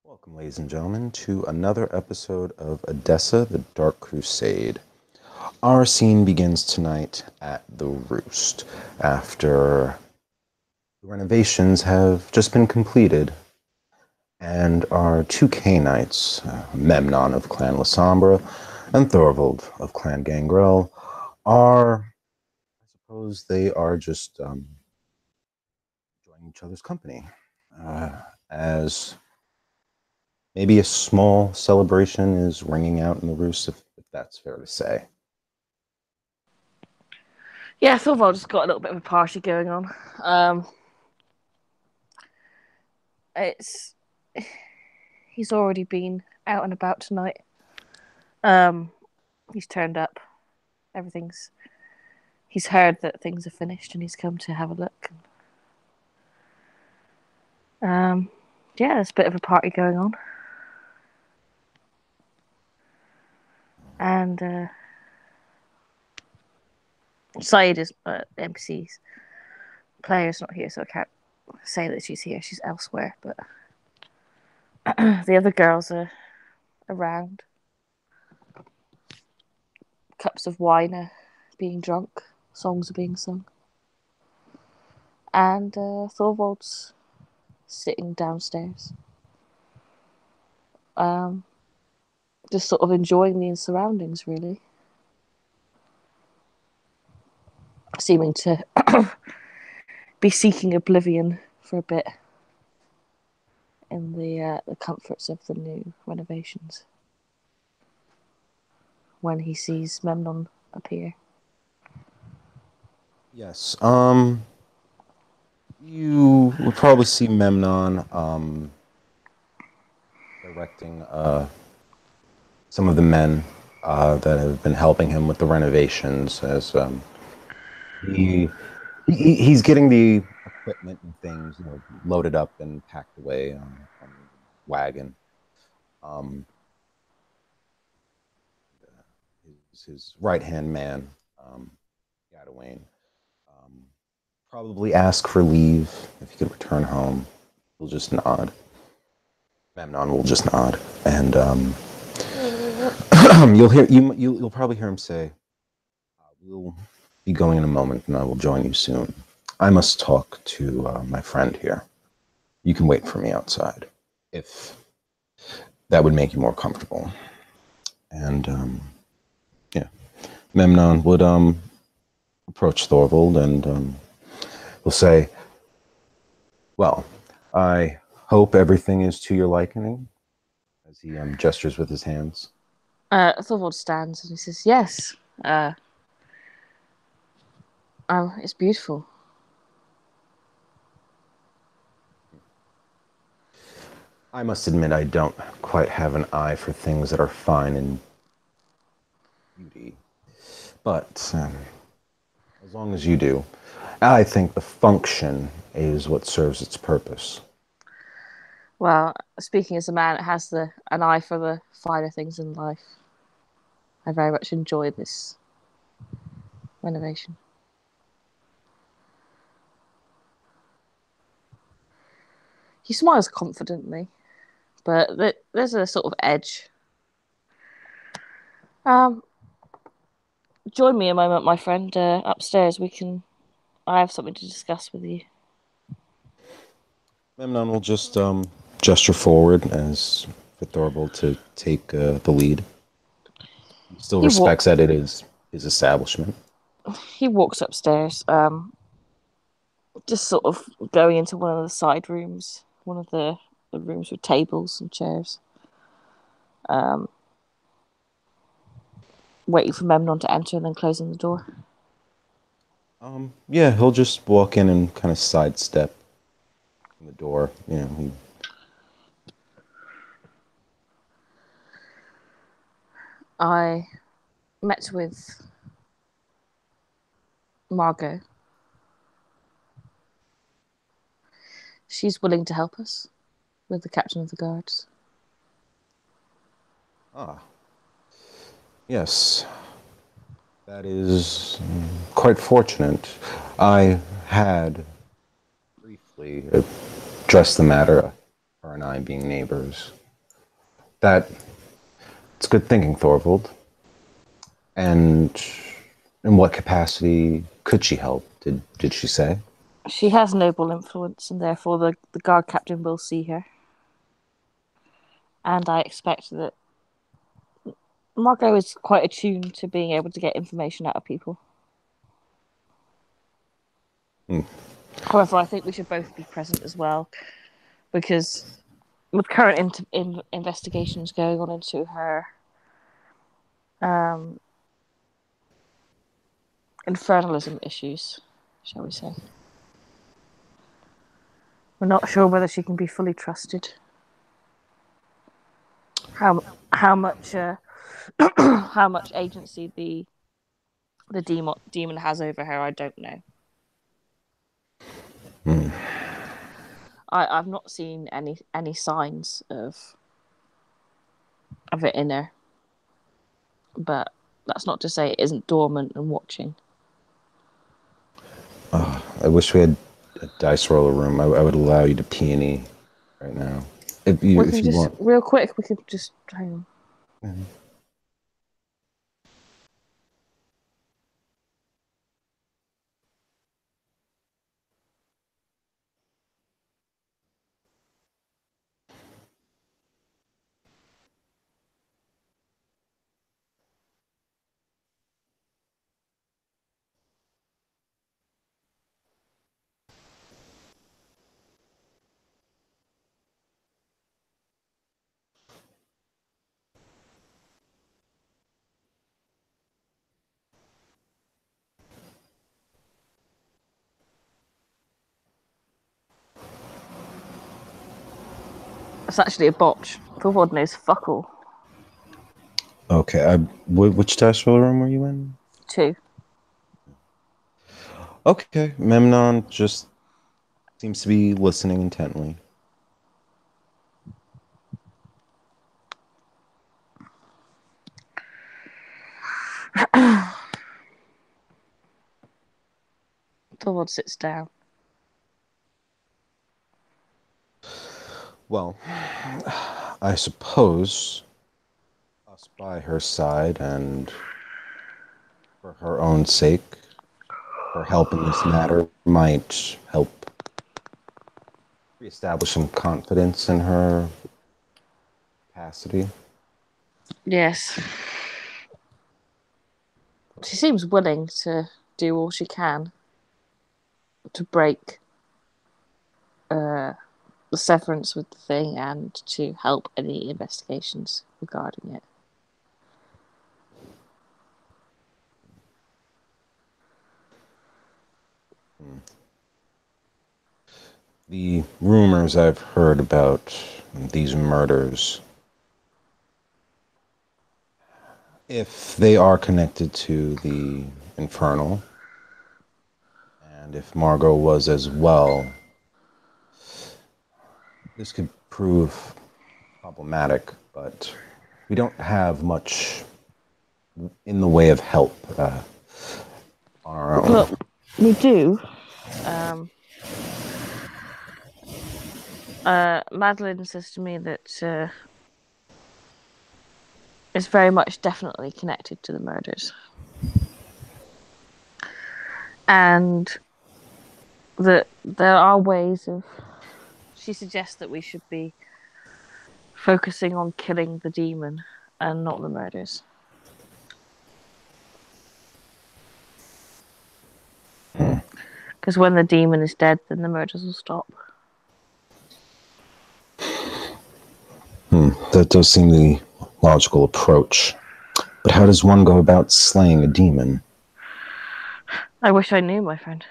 Welcome, ladies and gentlemen, to another episode of Odessa, the Dark Crusade. Our scene begins tonight at the Roost, after the renovations have just been completed, and our two K-Knights, Memnon of Clan Lasombra and Thorvald of Clan Gangrel, I suppose they are just enjoying each other's company, as maybe a small celebration is ringing out in the Roost, if that's fair to say. Yeah, Thorvald just got a little bit of a party going on. It's he's already been out and about tonight. Um, he's turned up. Everything's. He's heard that things are finished, and he's come to have a look. Yeah, there's a bit of a party going on, and Saeed is NPC's player's not here, so I can't say that she's here. She's elsewhere, but the other girls are around. Cups of wine are being drunk, songs are being sung, and Thorvald's sitting downstairs, um, just sort of enjoying the surroundings, really, seeming to be seeking oblivion for a bit in the comforts of the new renovations. When he sees Memnon appear, Yes, you would probably see Memnon directing some of the men that have been helping him with the renovations, as he, he's getting the equipment and things, loaded up and packed away on the wagon. Um, his right hand man, Gadwain, um, probably ask for leave if he could return home. He'll just nod. Memnon will just nod, and you'll probably hear him say, "We'll be going in a moment, and I will join you soon. I must talk to my friend here. You can wait for me outside, if that would make you more comfortable." And yeah, Memnon would approach Thorvald and will say, "Well, I hope everything is to your liking," as he gestures with his hands. Thorvald stands and he says, "Yes, it's beautiful." I must admit, I don't quite have an eye for things that are fine and beauty, but as long as you do, I think the function is what serves its purpose. Well, speaking as a man that has an eye for the finer things in life, I very much enjoy this renovation. He smiles confidently, but there's a sort of edge. Um, Join me a moment, my friend. Upstairs, I have something to discuss with you. Memnon will just gesture forward as for Thorvald to take the lead. He still He walk respects that it is his establishment. he walks upstairs, just sort of going into one of the side rooms, one of the rooms with tables and chairs. Um, Waiting for Memnon to enter and then closing the door. Yeah, he'll just walk in and kind of sidestep the door. I met with Margot. She's willing to help us with the captain of the guards. Ah, yes, that is quite fortunate. I had briefly addressed the matter, her her and I being neighbors. That it's good thinking, Thorvald. And in what capacity could she help? Did she say? She has noble influence, and therefore the guard captain will see her. And I expect that Margot is quite attuned to being able to get information out of people. However, I think we should both be present as well, because with current investigations going on into her infernalism issues, shall we say, we're not sure whether she can be fully trusted. How much how much agency the demon has over her, I don't know. I've not seen any signs of it in her, but that's not to say it isn't dormant and watching. I wish we had a dice roller room. I would allow you to peony right now. If you want. Real quick, we could just hang on. Mm-hmm. It's actually a botch. Thorvald knows fuck all. Okay, which dice roller room were you in? 2. Okay, Memnon just seems to be listening intently. Thorvald sits down. Well, I suppose us by her side and for her own sake, her help in this matter might help reestablish some confidence in her capacity. Yes. She seems willing to do all she can to break the severance with the thing and to help any investigations regarding it. The rumors I've heard about these murders, if they are connected to the Infernal, and if Margot was as well, this could prove problematic, but we don't have much in the way of help on our own. Well, we do. Madeline says to me that it's very much definitely connected to the murders. And that there are ways of... She suggests that we should be focusing on killing the demon and not the murders. Because when the demon is dead, then the murders will stop. That does seem the logical approach. But how does one go about slaying a demon? I wish I knew, my friend.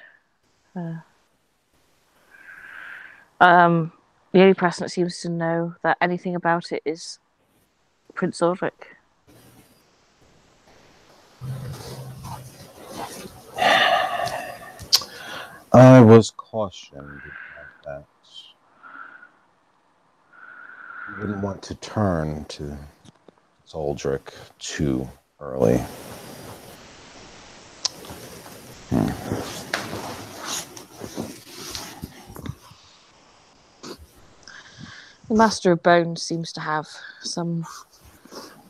The only person that seems to know that anything about it is Prince Ulrich. I was cautioned about that. You wouldn't want to turn to Soldrick too early. The Master of Bones seems to have some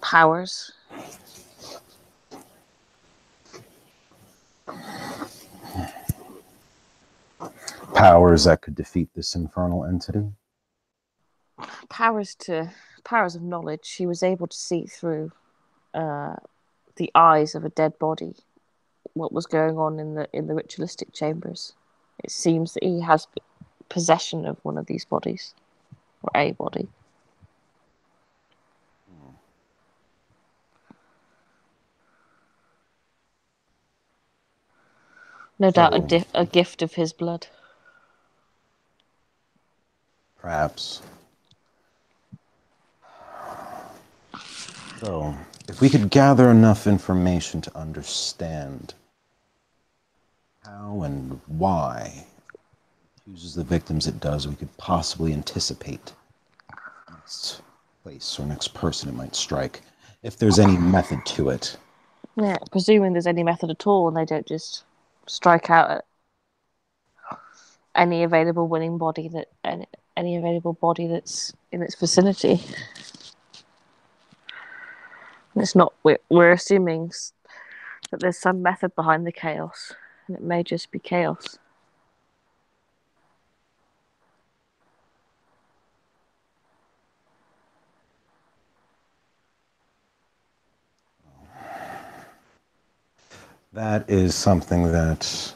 powers. Powers that could defeat this infernal entity? Powers of knowledge. She was able to see through uh, the eyes of a dead body what was going on in the ritualistic chambers. It seems that he has possession of one of these bodies, or a body. No doubt So, a gift of his blood. perhaps. So, if we could gather enough information to understand how and why it chooses the victims it does, we could possibly anticipate the next place or next person it might strike, if there's any method to it. Yeah, presuming there's any method at all, and they don't just strike out at any available winning body any available body that's in its vicinity. It's not. We're assuming that there's some method behind the chaos, and it may just be chaos. That is something that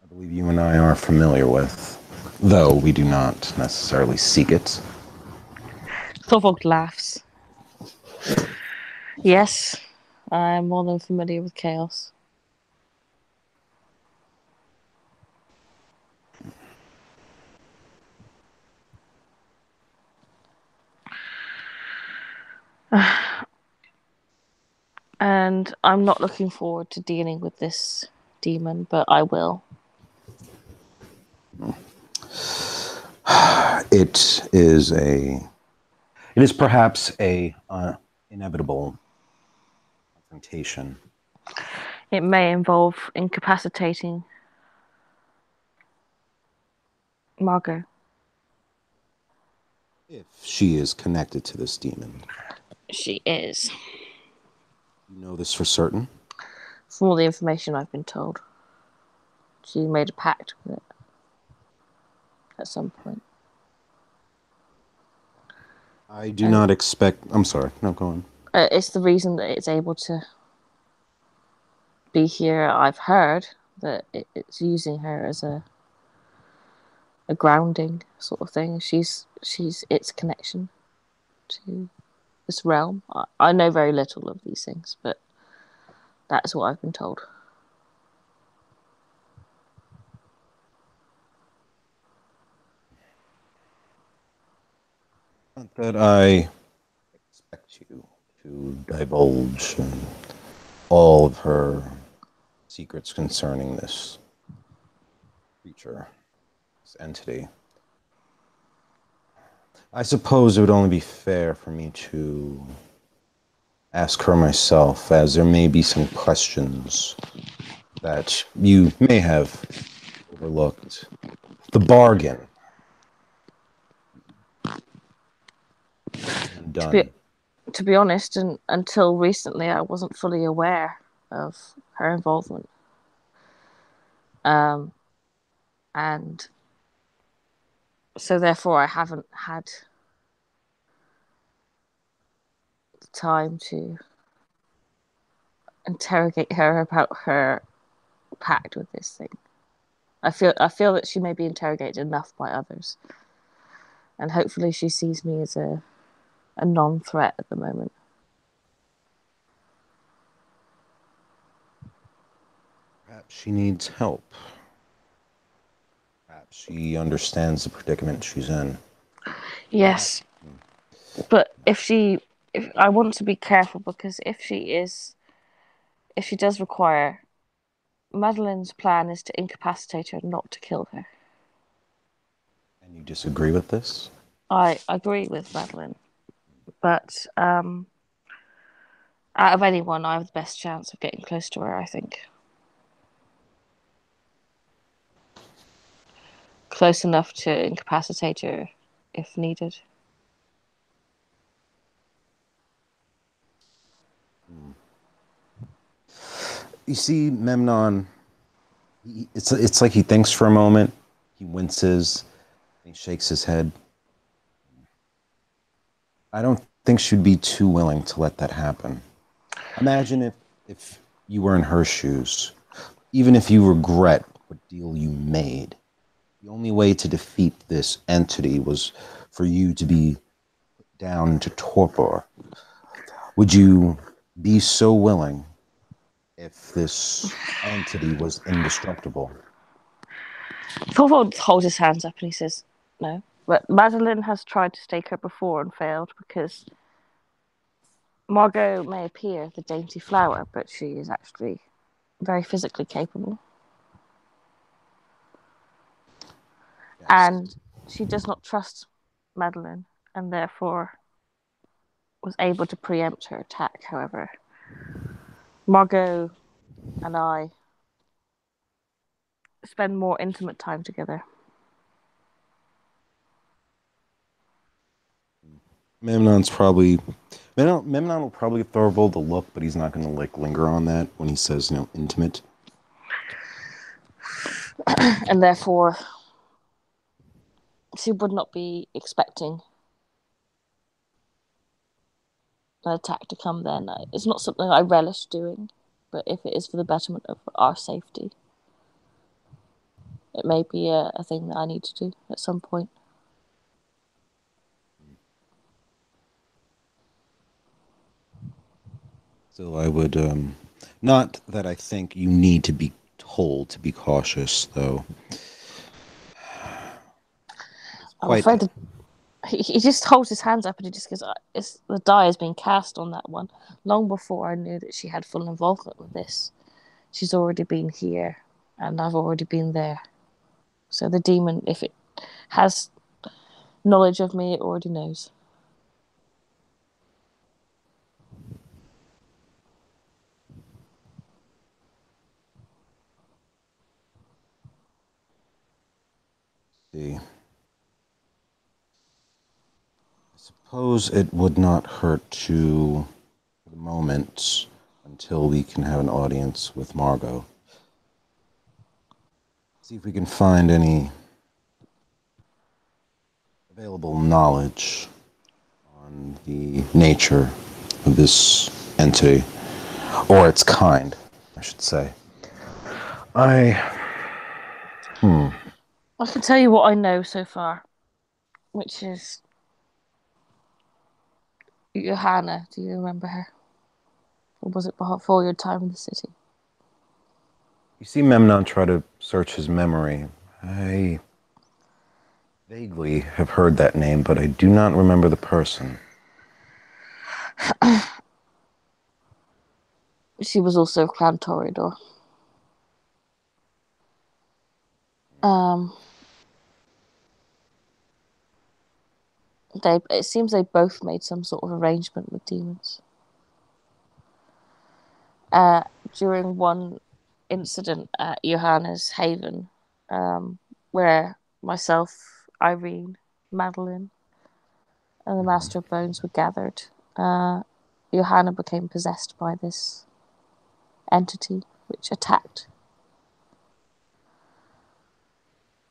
I believe you and I are familiar with, though we do not necessarily seek it. Thorvald laughs. Yes, I'm more than familiar with chaos. And I'm not looking forward to dealing with this demon, but I will. It is it is perhaps a inevitable confrontation. It may involve incapacitating Margot. If she is connected to this demon. She is. You know this for certain? From all the information I've been told, she made a pact with it at some point. I do not expect. I'm sorry. No, go on. It's the reason that it's able to be here. I've heard that it's using her as a grounding sort of thing. She's its connection to this realm. I know very little of these things, but that's what I've been told. Not that I expect you to divulge all of her secrets concerning this creature, this entity. I suppose it would only be fair for me to ask her myself, as there may be some questions that you may have overlooked. The bargain. To be Done. to be honest, and until recently, I wasn't fully aware of her involvement. And so therefore, I haven't had the time to interrogate her about her pact with this thing. I feel that she may be interrogated enough by others, and hopefully she sees me as a non-threat at the moment. Perhaps she needs help. Perhaps she understands the predicament she's in. Yes, but if I want to be careful, because if she does require, Madeline's plan is to incapacitate her, not to kill her. And you disagree with this? I agree with Madeline, but out of anyone, I have the best chance of getting close to her, I think. Close enough to incapacitate her if needed. You see, Memnon, it's like he thinks for a moment, he winces, he shakes his head. I don't think she'd be too willing to let that happen. Imagine if you were in her shoes, even if you regret what deal you made. The only way to defeat this entity was for you to be down into torpor. Would you be so willing if this entity was indestructible? Thorvald holds his hands up and he says, "No." But Madeline has tried to stake her before and failed because Margot may appear the dainty flower, but she is actually very physically capable. Yes. And she does not trust Madeline and therefore was able to preempt her attack. However, Margot and I spend more intimate time together. Memnon's probably Memnon will probably give Thorvald a look, but he's not going to like linger on that when he says, intimate. And therefore, she would not be expecting an attack to come then. It's not something I relish doing, but if it is for the betterment of our safety, it may be a thing that I need to do at some point. Still, I would not that I think you need to be told to be cautious, though. It's I'm quite afraid that he just holds his hands up and he just goes, the die has been cast on that one. Long before I knew that she had full involvement with this, she's already been here and I've already been there. So the demon, if it has knowledge of me, it already knows. see. I suppose it would not hurt to, for the moment, until we can have an audience with Margot. See if we can find any available knowledge on the nature of this entity, or its kind, I should say. I. Hmm. I can tell you what I know so far, which is Johanna. Do you remember her? Or was it before your time in the city? You see Memnon try to search his memory. I vaguely have heard that name, but I do not remember the person. She was also Clan Toreador. Um, it seems they both made some sort of arrangement with demons. Uh, During one incident at Johanna's Haven, where myself, Irene, Madeline, and the Master of Bones were gathered, Johanna became possessed by this entity which attacked.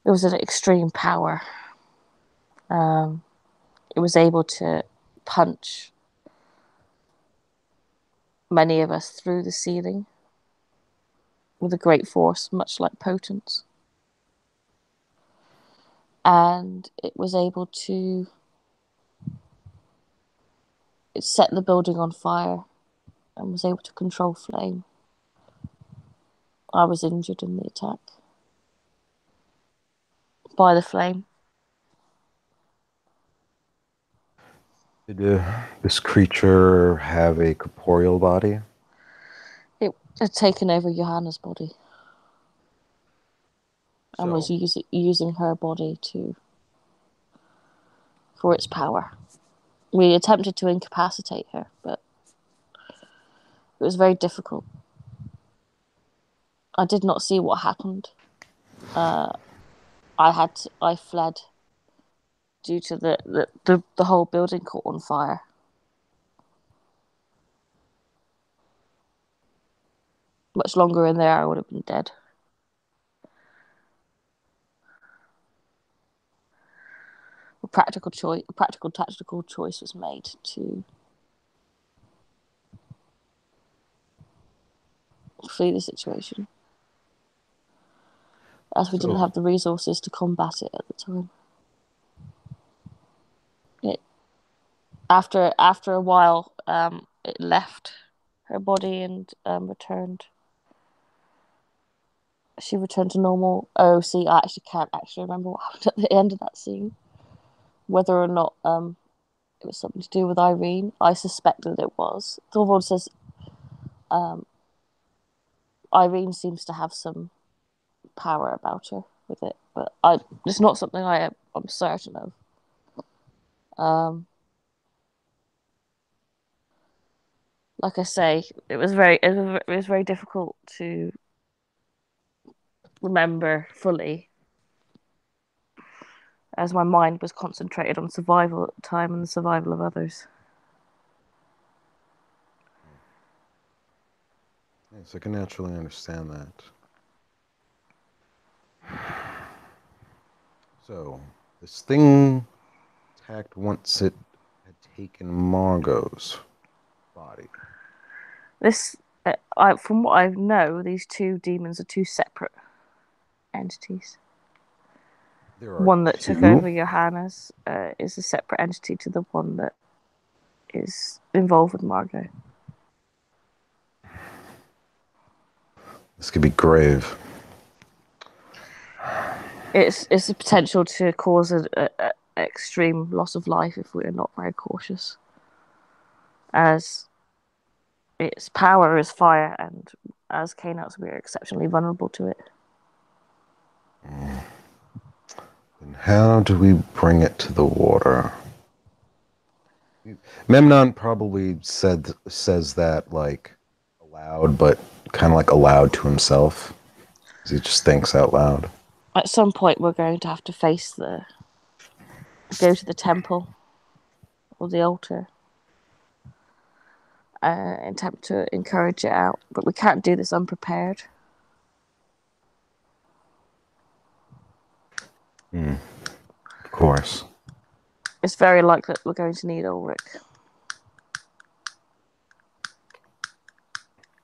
It was an extreme power. Um, it was able to punch many of us through the ceiling with a great force, much like Potence. And it was able to set the building on fire and was able to control flame. I was injured in the attack by the flame. Did this creature have a corporeal body? It had taken over Johanna's body and was So, using her body for its power. We attempted to incapacitate her, but it was very difficult. I did not see what happened. I fled due to the whole building caught on fire. Much longer in there, I would have been dead. A practical tactical choice was made to flee the situation, as we didn't So, have the resources to combat it at the time. It, after a while, it left her body and returned. She returned to normal. Oh, see, I actually can't remember what happened at the end of that scene. Whether or not it was something to do with Irene, I suspect that it was. Thorvald says Irene seems to have some power about her with it, but it's not something I'm certain of. Like I say, it was very difficult to remember fully, as my mind was concentrated on survival at the time and the survival of others. yes, I can naturally understand that. So, this thing attacked once it had taken Margot's body. This, from what I know, these two demons are two separate entities. There are One that took two. over Johanna's is a separate entity to the one that is involved with Margot. This could be grave. It's a potential to cause an extreme loss of life if we're not very cautious, as its power is fire, and as Canouts, we are exceptionally vulnerable to it. And how do we bring it to the water? Memnon probably says that like aloud, but kind of like aloud to himself. He just thinks out loud. At some point, we're going to have to go to the temple or the altar, attempt to encourage it out, but we can't do this unprepared. Of course. It's very likely that we're going to need Ulrich.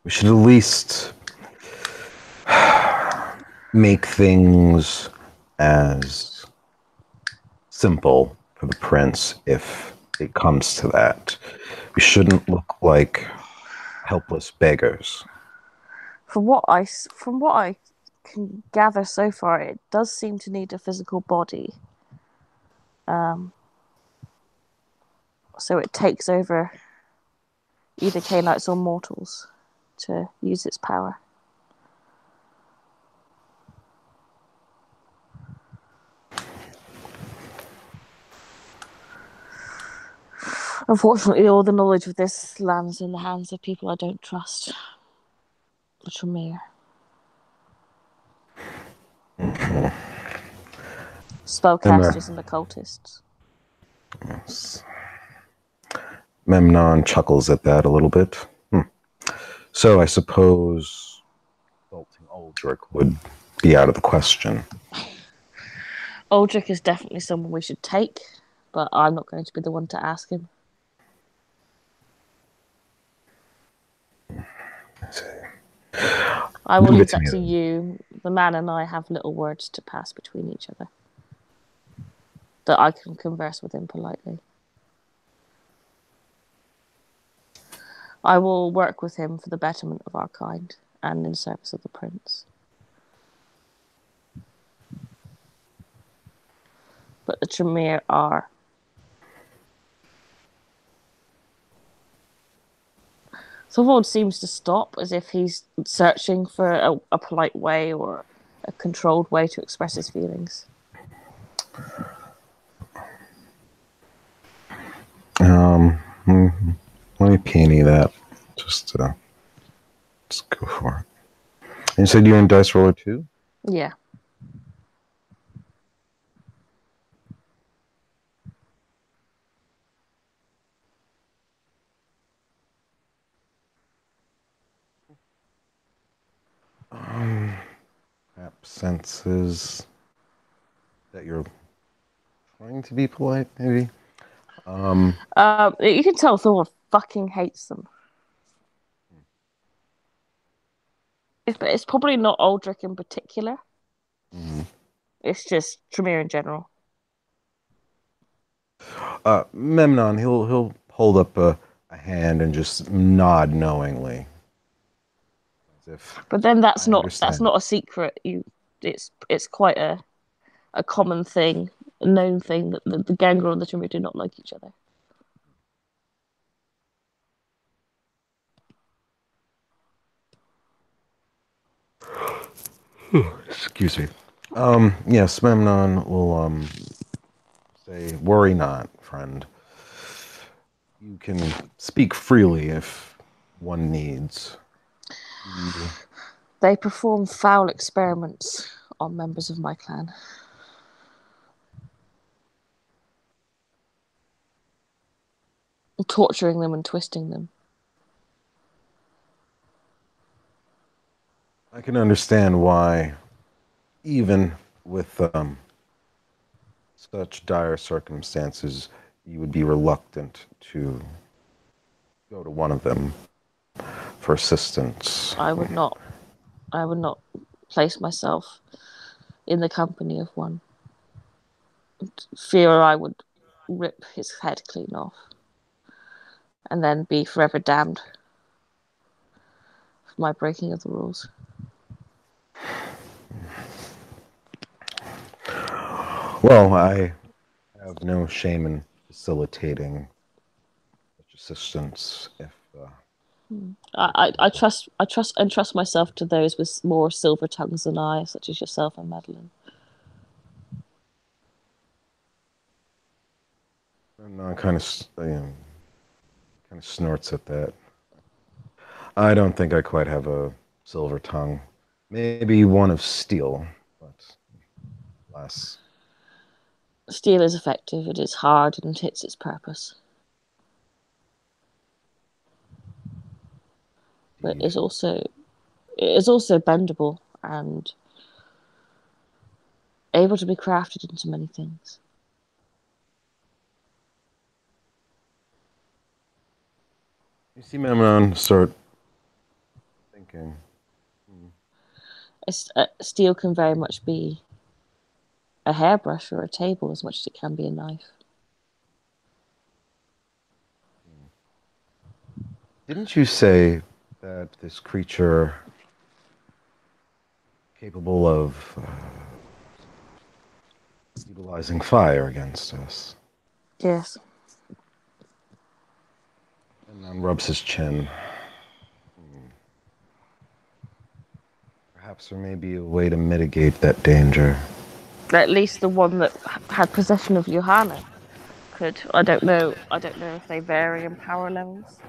We should at least make things as simple for the prince if it comes to that. We shouldn't look like helpless beggars. From what I can gather so far, it does seem to need a physical body. So it takes over either Canaanites or mortals to use its power. Unfortunately, all the knowledge of this lands in the hands of people I don't trust. The Tremere. Spellcasters and occultists. Yes. Memnon chuckles at that a little bit. So I suppose assaulting Aldrich would be out of the question. Aldrich is definitely someone we should take, but I'm not going to be the one to ask him. I will leave that to you. The man and I have little words to pass between each other, that I can converse with him politely. I will work with him for the betterment of our kind and in service of the prince. But the Tremere are... Thorvald seems to stop, as if he's searching for a polite way or a controlled way to express his feelings. Let me peony that. Just go for it. And you said you're in Dice Roller 2? Yeah. senses that you're trying to be polite, maybe. Um, You can tell Thor fucking hates them. It's probably not Aldrich in particular. mhm. It's just Tremere in general. Memnon, he'll hold up a hand and just nod knowingly, as if But then I that's understand. not a secret. It's quite a common thing, a known thing that the Gangrel and the Tremere do not like each other. Excuse me. Yes, Memnon will say, "Worry not, friend. You can speak freely if one needs. You, They perform foul experiments on members of my clan, torturing them and twisting them. I can understand why, even with such dire circumstances, you would be reluctant to go to one of them for assistance." I would not. I would not place myself in the company of one. Fear I would rip his head clean off, and then be forever damned for my breaking of the rules. Well, I have no shame in facilitating such assistance if people. I trust and trust myself to those with more silver tongues than I, such as yourself and Madeline. No, kind of snorts at that. I don't think I quite have a silver tongue. Maybe one of steel, but less. Steel is effective, it is hard, and it hits its purpose. But Indeed. it is also bendable and able to be crafted into many things. You see Memnon start thinking. Hmm. Steel can very much be a hairbrush or a table as much as it can be a knife. Didn't you say that this creature capable of utilizing fire against us? Yes. Memnon rubs his chin. Hmm. Perhaps there may be a way to mitigate that danger. At least the one that had possession of Johanna could. I don't know. I don't know if they vary in power levels,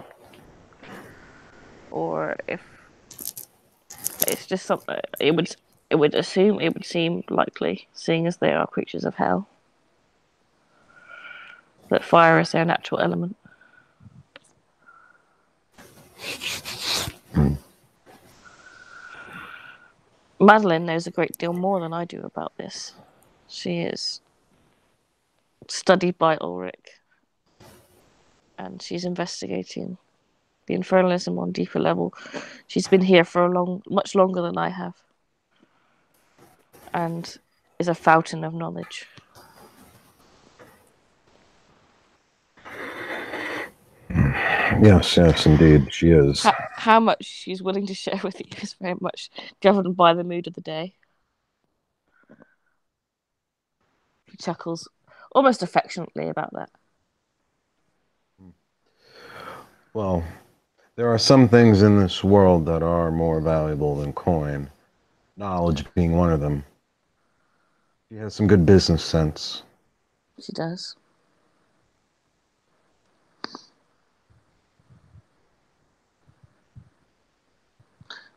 or if it's just something. It would assume it would seem likely, seeing as they are creatures of hell, that fire is their natural element. Hmm. Madeline knows a great deal more than I do about this. She is studied by Ulrich, and she's investigating the infernalism on deeper level. She's been here for much longer than I have, and is a fountain of knowledge. Yes, yes, indeed, she is. How much she's willing to share with you is very much governed by the mood of the day. He chuckles almost affectionately about that. Well, there are some things in this world that are more valuable than coin, knowledge being one of them. She has some good business sense. She does.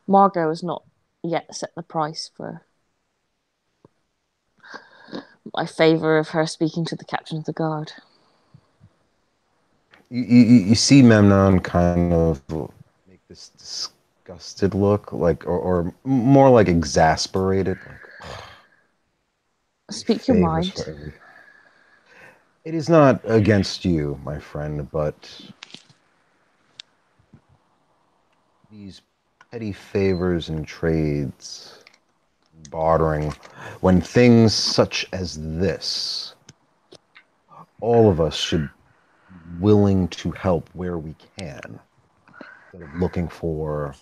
Margot has not yet set the price for my favour of her speaking to the captain of the guard. You see Memnon kind of make this disgusted look, like, or more like exasperated. Speak your Favors mind. for every. It is not against you, my friend, but these petty favors and trades, bartering, when things such as this, all of us should be willing to help where we can, instead of looking for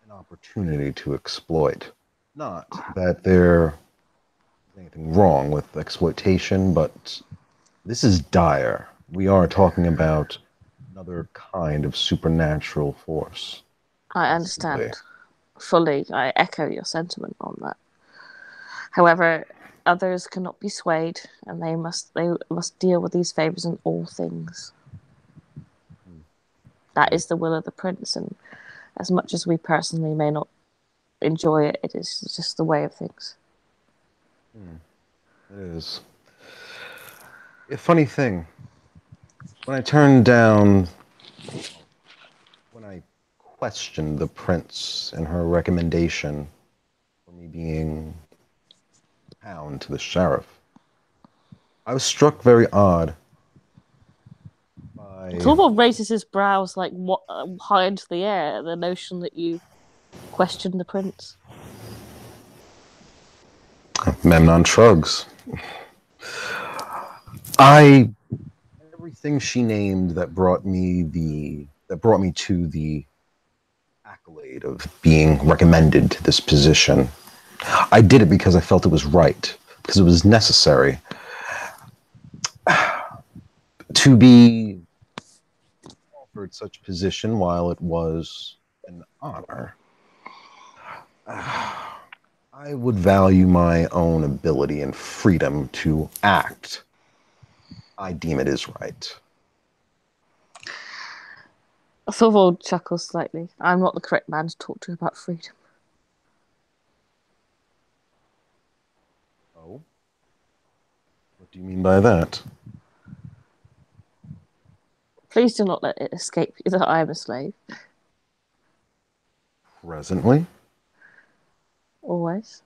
an opportunity to exploit. Not that there is anything wrong with exploitation, but this is dire. We are talking about another kind of supernatural force, I possibly. understand fully. I echo your sentiment on that. However, others cannot be swayed, and they must deal with these favors in all things. Hmm. That is the will of the prince, and as much as we personally may not enjoy it, it is just the way of things. Hmm. It is. A funny thing, when I turned down, when I questioned the prince and her recommendation for me being hound to the sheriff, I was struck very odd by Thorvald raises his brows like what, high into the air at the notion that you question the prince. Memnon shrugs. I everything she named that brought me to the accolade of being recommended to this position. I did it because I felt it was right, because it was necessary to be offered such position. While it was an honor, I would value my own ability and freedom to act. I deem it is right. Thorvald chuckles slightly. I'm not the correct man to talk to about freedom. Oh, what do you mean by that? Please do not let it escape you that I am a slave. Presently? Always.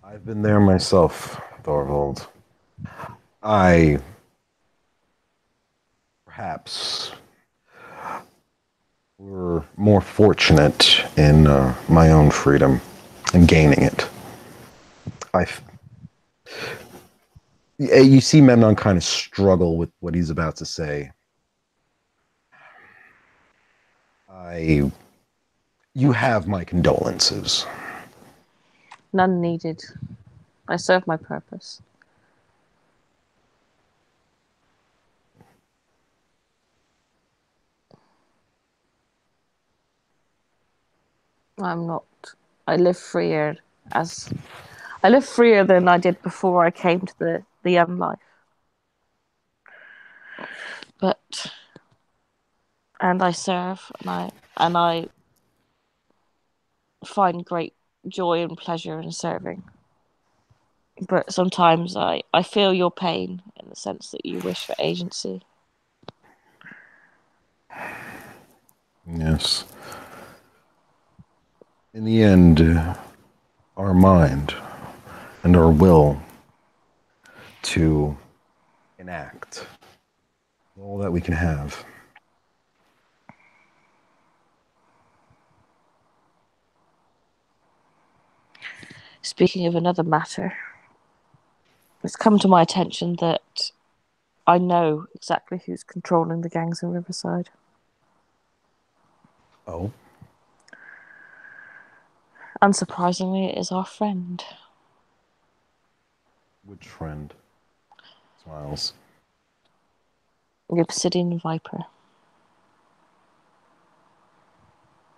I've been there myself, Thorvald. I perhaps were more fortunate in my own freedom and gaining it. I, you see Memnon kind of struggle with what he's about to say. I, you have my condolences. None needed. I serve my purpose. I'm not. I live freer as I live freer than I did before I came to the young life. But and I serve and I find great joy and pleasure in serving. But sometimes I feel your pain in the sense that you wish for agency. Yes. In the end, our mind and our will to enact all that we can have. Speaking of another matter, it's come to my attention that I know exactly who's controlling the gangs in Riverside. Oh, Unsurprisingly, it is our friend. which friend? Smiles. The Obsidian Viper.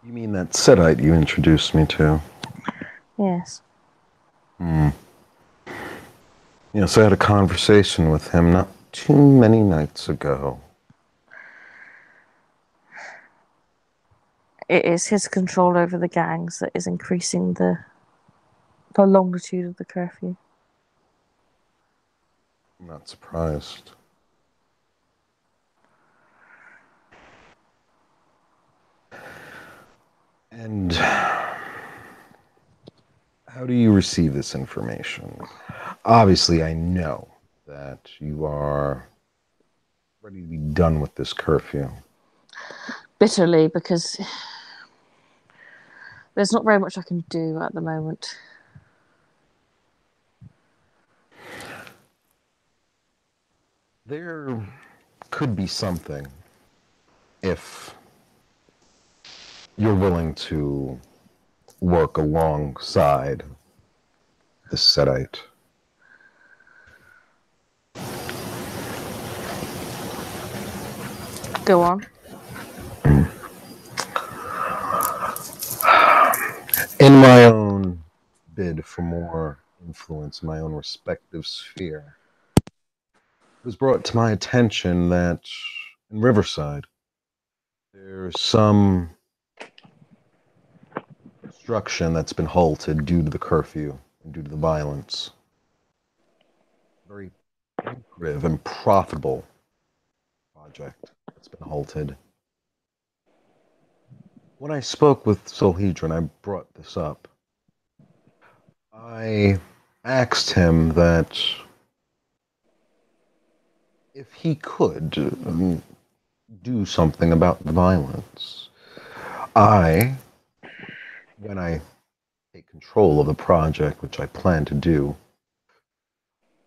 You mean that Sedite you introduced me to? Yes. Hmm. Yes, I had a conversation with him not too many nights ago. It is his control over the gangs that is increasing the longitude of the curfew. I'm not surprised. And How do you receive this information? Obviously, I know that you are ready to be done with this curfew. Bitterly, because there's not very much I can do at the moment. There could be something if you're willing to work alongside the Setite. Go on. In my own bid for more influence in my own respective sphere, it was brought to my attention that in Riverside, there's some construction that's been halted due to the curfew and due to the violence. Very lucrative and profitable project that's been halted. When I spoke with Solhedron, I brought this up. I asked him that if he could do something about the violence. I, when I take control of the project, which I plan to do,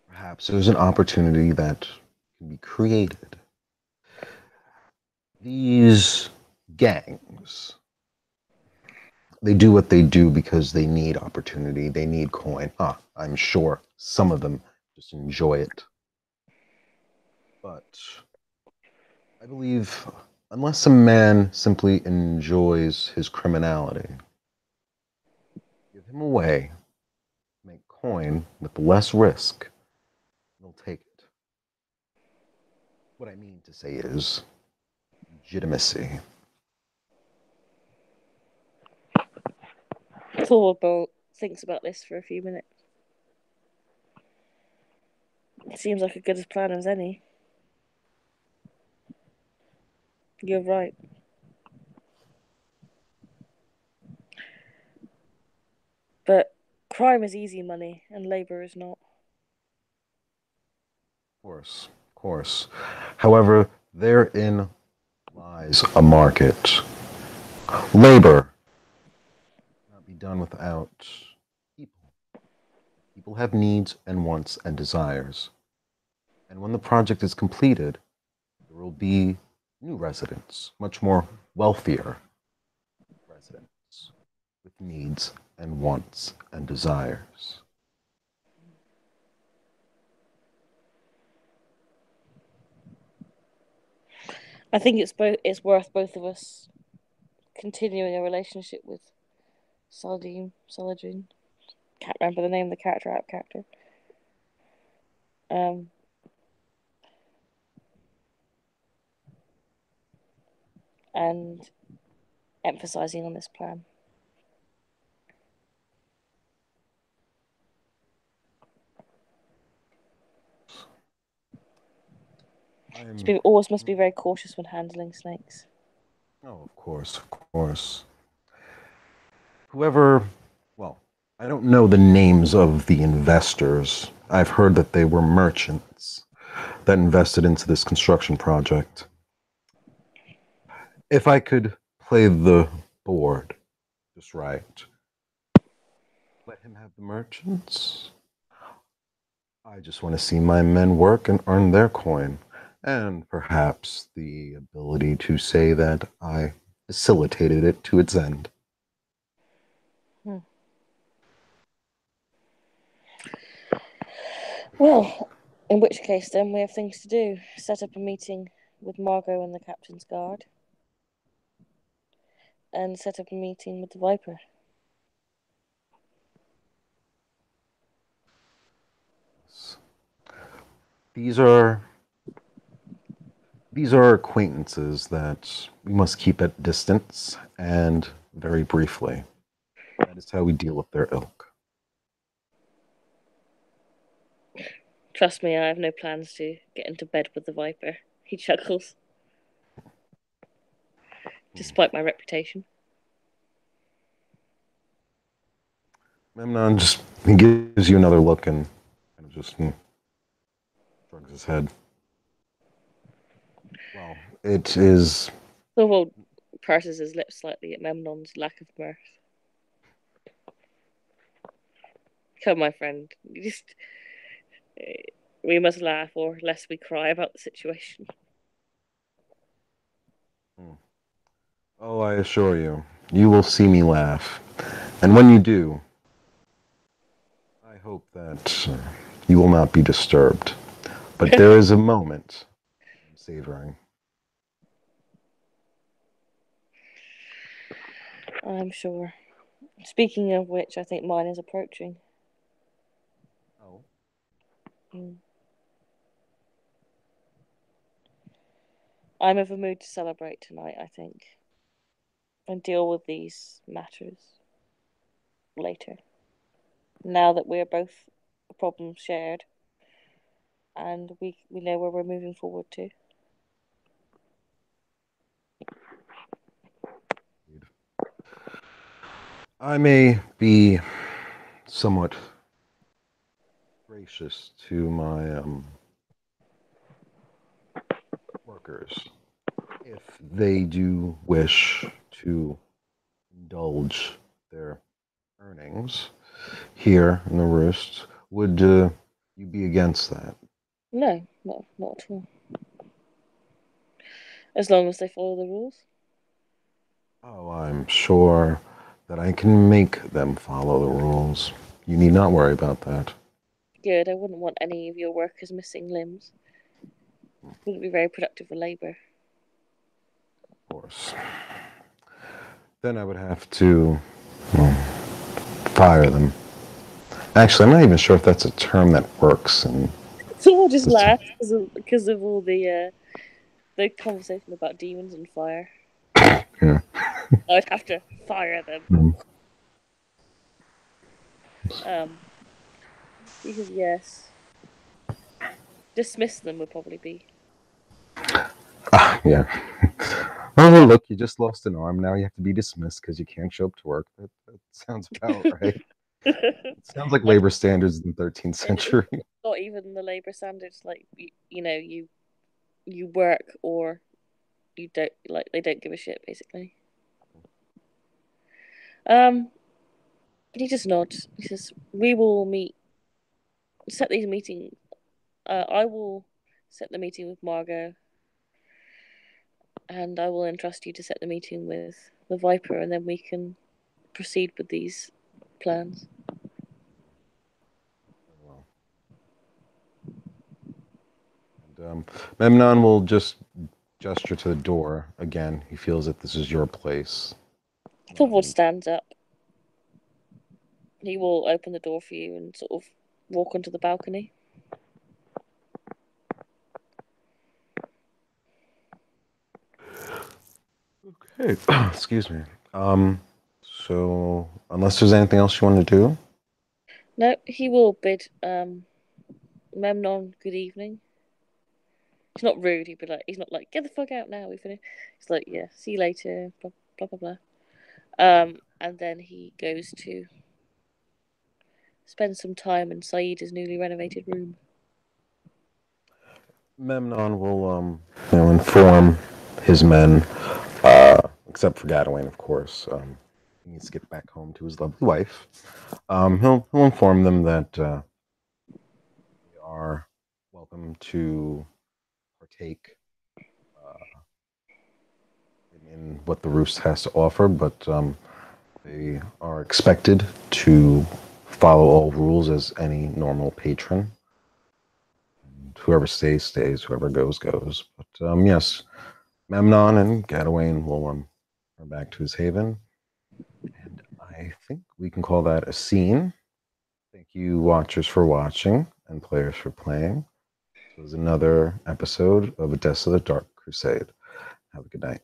perhaps there's an opportunity that can be created. These gangs, they do what they do because they need opportunity, they need coin. I'm sure some of them just enjoy it. But I believe unless a man simply enjoys his criminality, give him away, make coin with less risk, he'll take it. What I mean to say is legitimacy. Thorwald thinks about this for a few minutes. It seems like a good as plan as any. You're right. But crime is easy money, and labour is not. Of course, of course. However, therein lies a market. Labor cannot be done without people. People have needs and wants and desires. And when the project is completed, there will be new residents, much more wealthier residents with needs and wants and desires. I think it's worth both of us continuing a relationship with Saladin. Can't remember the name of the character. Um, and emphasizing on this plan. Always must be very cautious when handling snakes. Oh, of course, of course. Whoever, well, I don't know the names of the investors. I've heard that they were merchants that invested into this construction project. If I could play the board just right, let him have the merchants. I just want to see my men work and earn their coin, and perhaps the ability to say that I facilitated it to its end. Hmm. Well, in which case then we have things to do. Set up a meeting with Margot and the Captain's Guard. And set up a meeting with the Viper. These are these are acquaintances that we must keep at distance and very briefly. That is how we deal with their ilk. Trust me, I have no plans to get into bed with the Viper. He chuckles. Despite my reputation. Memnon just he gives you another look and kind of just shrugs his head. Well, it is. Thorvald purses his lips slightly at Memnon's lack of mirth. Come, my friend, we must laugh, or lest we cry about the situation. Hmm. Oh, I assure you, you will see me laugh. And when you do, I hope that you will not be disturbed. But there is a moment I'm savoring. I'm sure. Speaking of which, I think mine is approaching. Oh. Mm. I'm of a mood to celebrate tonight, I think, and deal with these matters later. Now that we're both problems shared, and we know where we're moving forward to. I may be somewhat gracious to my workers if they do wish to indulge their earnings here in the roost. Would you be against that? No, not at all. As long as they follow the rules. Oh, I'm sure that I can make them follow the rules. You need not worry about that. Good. I wouldn't want any of your workers missing limbs. Wouldn't be very productive for labour. Of course. Then I would have to well, fire them. Actually, I'm not even sure if that's a term that works. And So we'll just laugh because of all the conversation about demons and fire. yeah. I'd have to fire them. Mm. Um, because yes, dismiss them would probably be. Yeah. Oh, look, you just lost an arm. Now you have to be dismissed because you can't show up to work. That sounds about right. It sounds like Like labor standards in the 13th it's century. not even the labour standards. Like you work or you don't, like they don't give a shit basically. Um, he just nods. He says, "We will set these meetings. I will set the meeting with Margot, and I will entrust you to set the meeting with the Viper, and then we can proceed with these plans." Well, and, Memnon will just gesture to the door again. He feels that this is your place. Thorvald And stands up. He will open the door for you and sort of walk onto the balcony. okay, excuse me. So unless there's anything else you want to do, No, he will bid Memnon good evening. He's not rude. He's not like, get the fuck out now. We finished. He's like, yeah, see you later. Blah blah blah blah. And then he goes to spend some time in Saeed's newly renovated room. Memnon will inform his men, except for Gadwain, of course. He needs to get back home to his lovely wife. He'll inform them that they are welcome to partake uh, in what the Roost has to offer, but they are expected to follow all rules as any normal patron. And whoever stays, stays. Whoever goes, goes. But yes, Memnon and Gadawain will come back to his haven. And I think we can call that a scene. Thank you, watchers, for watching and players for playing. This was another episode of A Desolate Dark Crusade. Have a good night.